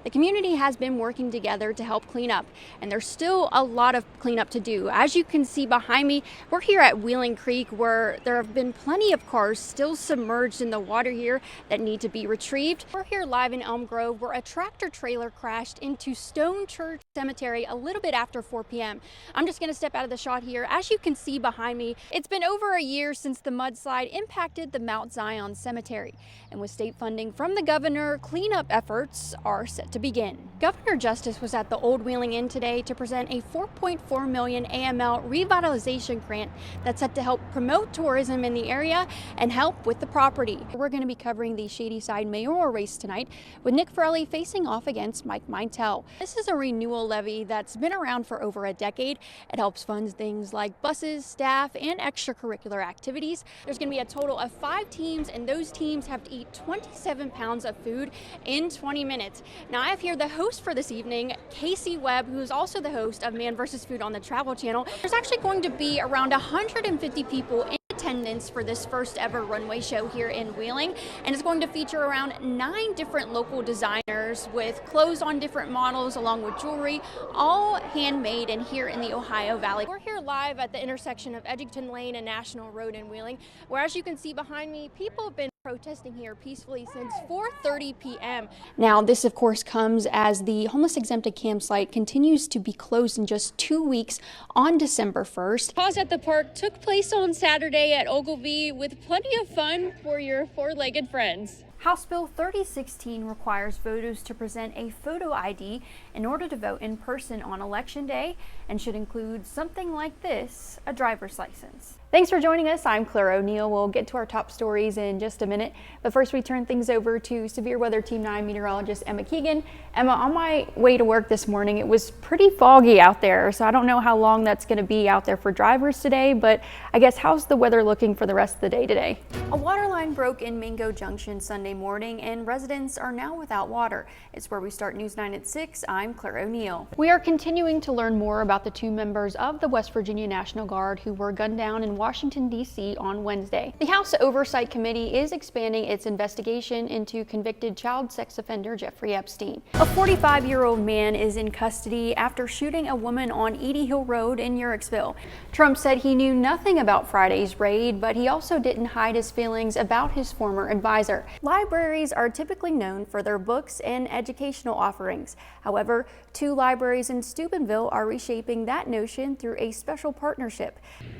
the community has been working together to help clean up, and there's still a lot of cleanup to do. As you can see behind me, we're here at Wheeling Creek, where there have been plenty of cars still submerged in the water here that need to be retrieved. We're here live in Elm Grove, where a tractor trailer crashed into Stone Church Cemetery a little bit after 4 p.m. I'm just going to step out of the shot here. As you can see behind me, it's been over a year since the mudslide impacted the Mount Zion Cemetery, and with state funding from the governor, cleanup efforts are set to begin. Governor Justice was at the Old Wheeling Inn today to present a $4.4 million AML revitalization grant that's set to help promote tourism in the area and help with the property. We're going to be covering the Shadyside mayoral race tonight, with Nick Farrelly facing off against Mike Mintel. This is a renewal levy that's been around for over a decade. It helps fund things like buses, staff, and extracurricular activities. There's going to be a total of 5 teams, and those teams have to eat 27 pounds of food in 20 minutes. Now, I have here the host for this evening, Casey Webb, who is also the host of Man vs. Food on the Travel Channel. There's actually going to be around 150 people in attendance for this first ever runway show here in Wheeling, and it's going to feature around 9 different local designers with clothes on different models along with jewelry, all handmade and here in the Ohio Valley. We're here live at the intersection of Edgerton Lane and National Road in Wheeling, where, as you can see behind me, people have been protesting here peacefully since 4:30 p.m. Now, this of course comes as the homeless exempted campsite continues to be closed in just 2 weeks on December 1st. Pause at the park took place on Saturday at Ogilvie with plenty of fun for your 4-legged friends. House Bill 3016 requires voters to present a photo ID in order to vote in person on Election Day, and should include something like this, a driver's license. Thanks for joining us. I'm Claire O'Neill. We'll get to our top stories in just a minute, but first we turn things over to Severe Weather Team 9 meteorologist Emma Keegan. Emma, on my way to work this morning, it was pretty foggy out there, so I don't know how long that's going to be out there for drivers today, but I guess how's the weather looking for the rest of the day today? A water line broke in Mingo Junction Sunday morning, and residents are now without water. It's where we start News 9 at 6. I'm Claire O'Neill. We are continuing to learn more about the 2 members of the West Virginia National Guard who were gunned down in Washington, D.C. on Wednesday. The House Oversight Committee is expanding its investigation into convicted child sex offender Jeffrey Epstein. A 45-year-old man is in custody after shooting a woman on Edie Hill Road in Uhrichsville. Trump said he knew nothing about Friday's raid, but he also didn't hide his feelings about his former advisor. Libraries are typically known for their books and educational offerings. However, 2 libraries in Steubenville are reshaping that notion through a special partnership.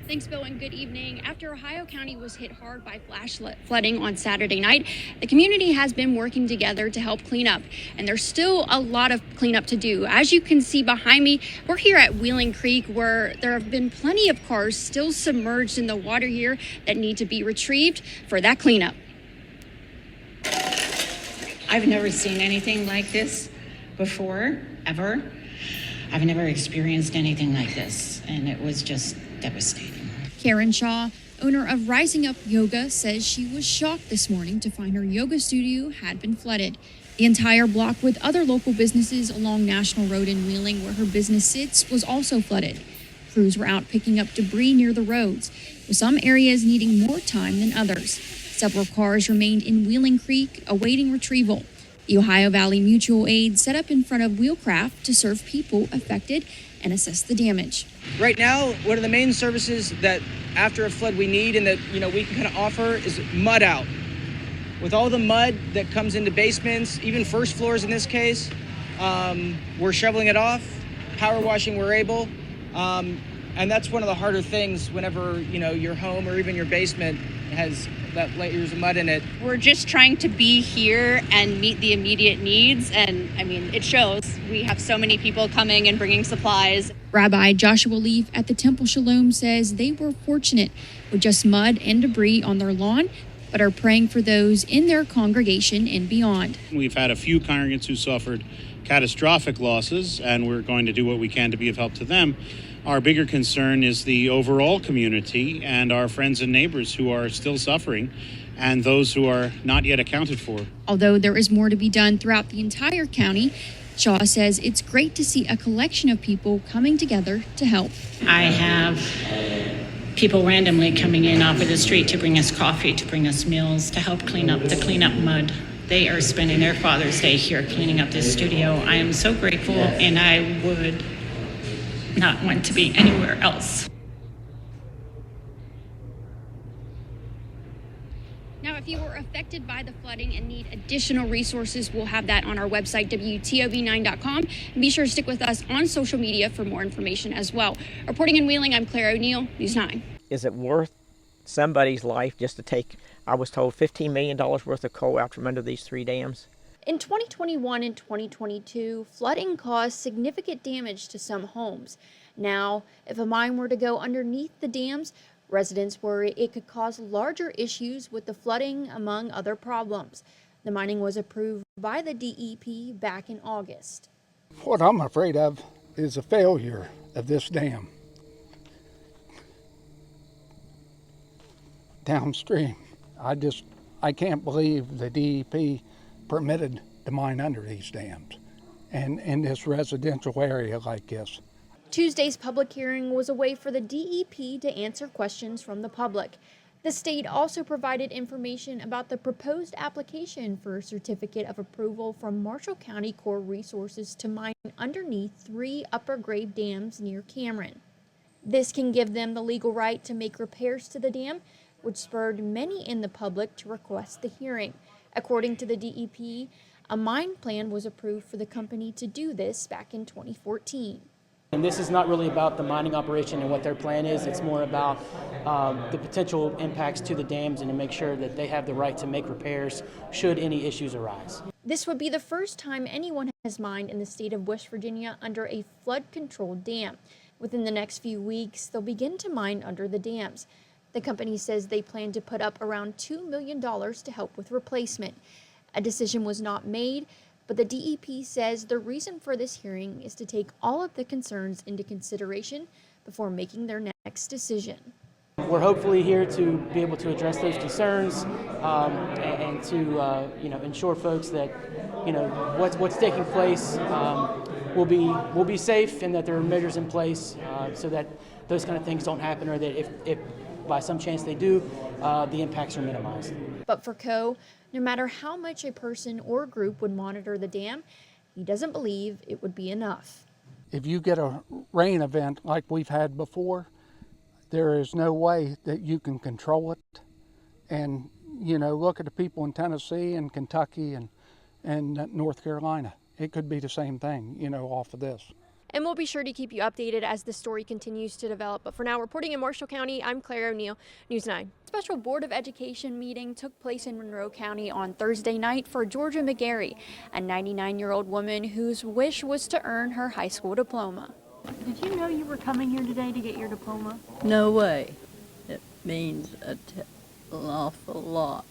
Thanks, Bill, and good evening. After Ohio County was hit hard by flash flooding on Saturday night, the community has been working together to help clean up, and there's still a lot of cleanup to do. As you can see behind me, we're here at Wheeling Creek, where there have been plenty of cars still submerged in the water here that need to be retrieved for that cleanup. I've never seen anything like this before, ever. I've never experienced anything like this, and it was just devastating. Karen Shaw, owner of Rising Up Yoga, says she was shocked this morning to find her yoga studio had been flooded. The entire block with other local businesses along National Road in Wheeling, where her business sits, was also flooded. Crews were out picking up debris near the roads, with some areas needing more time than others. Several cars remained in Wheeling Creek awaiting retrieval. The Ohio Valley Mutual Aid set up in front of Wheelcraft to serve people affected and assess the damage. Right now, one of the main services that after a flood we need and that we can kind of offer is mud out. With all the mud that comes into basements, even first floors in this case, we're shoveling it off, power washing we're able, and that's one of the harder things whenever your home or even your basement has that layers of mud in it. We're just trying to be here and meet the immediate needs, and I mean, it shows. We have so many people coming and bringing supplies. Rabbi Joshua Leaf at the Temple Shalom says they were fortunate with just mud and debris on their lawn, but are praying for those in their congregation and beyond. We've had a few congregants who suffered catastrophic losses, and we're going to do what we can to be of help to them. Our bigger concern is the overall community and our friends and neighbors who are still suffering, and those who are not yet accounted for. Although there is more to be done throughout the entire county, Shaw says it's great to see a collection of people coming together to help. I have people randomly coming in off of the street to bring us coffee, to bring us meals, to help clean up mud. They are spending their Father's Day here cleaning up this studio. I am so grateful, and I would not want to be anywhere else. Now, if you were affected by the flooding and need additional resources, we'll have that on our website, WTOV9.com. And be sure to stick with us on social media for more information as well. Reporting in Wheeling, I'm Claire O'Neill, News 9. Is it worth somebody's life just to take, I was told, $15 million worth of coal out from under these 3 dams? In 2021 and 2022, flooding caused significant damage to some homes. Now, if a mine were to go underneath the dams, residents worry it could cause larger issues with the flooding, among other problems. The mining was approved by the DEP back in August. What I'm afraid of is a failure of this dam downstream. I can't believe the DEP permitted the mine under these dams and in this residential area like this. Tuesday's public hearing was a way for the DEP to answer questions from the public. The state also provided information about the proposed application for a certificate of approval from Marshall County Corps Resources to mine underneath 3 upper grade dams near Cameron. This can give them the legal right to make repairs to the dam, which spurred many in the public to request the hearing. According to the DEP, a mine plan was approved for the company to do this back in 2014. And this is not really about the mining operation and what their plan is. It's more about the potential impacts to the dams and to make sure that they have the right to make repairs should any issues arise. This would be the first time anyone has mined in the state of West Virginia under a flood-controlled dam. Within the next few weeks, they'll begin to mine under the dams. The company says they plan to put up around $2 million to help with replacement. A decision was not made, but the DEP says the reason for this hearing is to take all of the concerns into consideration before making their next decision. We're hopefully here to be able to address those concerns and to ensure folks that what's taking place will be safe and that there are measures in place so that those kind of things don't happen, or that if by some chance they do, the impacts are minimized. But for Coe, no matter how much a person or group would monitor the dam, he doesn't believe it would be enough. If you get a rain event like we've had before, there is no way that you can control it. And, look at the people in Tennessee and Kentucky and North Carolina. It could be the same thing, off of this. And we'll be sure to keep you updated as the story continues to develop. But for now, reporting in Marshall County, I'm Claire O'Neill, News 9. Special Board of Education meeting took place in Monroe County on Thursday night for Georgia McGarry, a 99-year-old woman whose wish was to earn her high school diploma. Did you know you were coming here today to get your diploma? No way. It means an awful lot,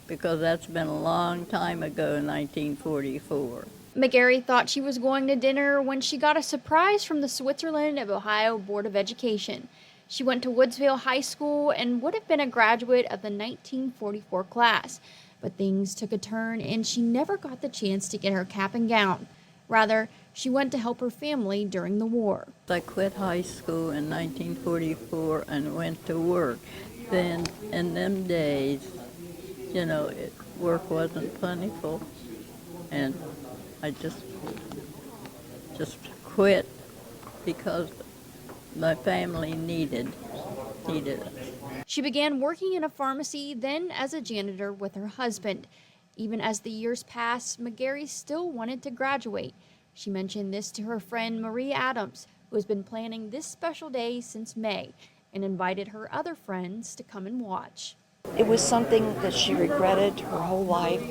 because that's been a long time ago, 1944. McGarry thought she was going to dinner when she got a surprise from the Switzerland of Ohio Board of Education. She went to Woodsville High School and would have been a graduate of the 1944 class, but things took a turn and she never got the chance to get her cap and gown. Rather, she went to help her family during the war. I quit high school in 1944 and went to work. Then, in them days, work wasn't plentiful, and I just quit because my family needed us. She began working in a pharmacy, then as a janitor with her husband. Even as the years passed, McGarry still wanted to graduate. She mentioned this to her friend Marie Adams, who has been planning this special day since May, and invited her other friends to come and watch. It was something that she regretted her whole life,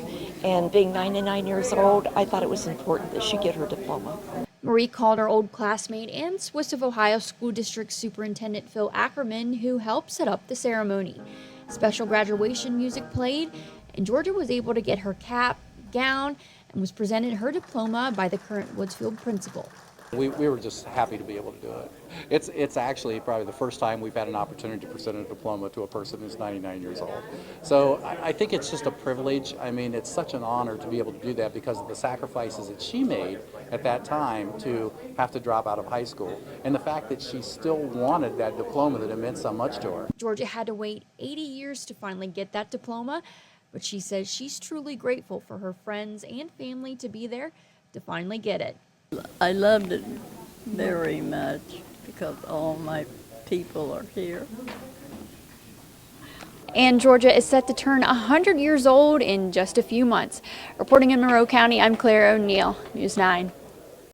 and being 99 years old, I thought it was important that she get her diploma. Marie called her old classmate and Swiss of Ohio School District Superintendent Phil Ackerman, who helped set up the ceremony. Special graduation music played, and Georgia was able to get her cap, gown, and was presented her diploma by the current Woodsfield principal. We were just happy to be able to do it. It's actually probably the first time we've had an opportunity to present a diploma to a person who's 99 years old. So I think it's just a privilege. I mean, it's such an honor to be able to do that because of the sacrifices that she made at that time to have to drop out of high school, and the fact that she still wanted that diploma, that it meant so much to her. Georgia had to wait 80 years to finally get that diploma, but she says she's truly grateful for her friends and family to be there to finally get it. I loved it very much because all my people are here. And Georgia is set to turn 100 years old in just a few months. Reporting in Monroe County, I'm Claire O'Neill, News 9.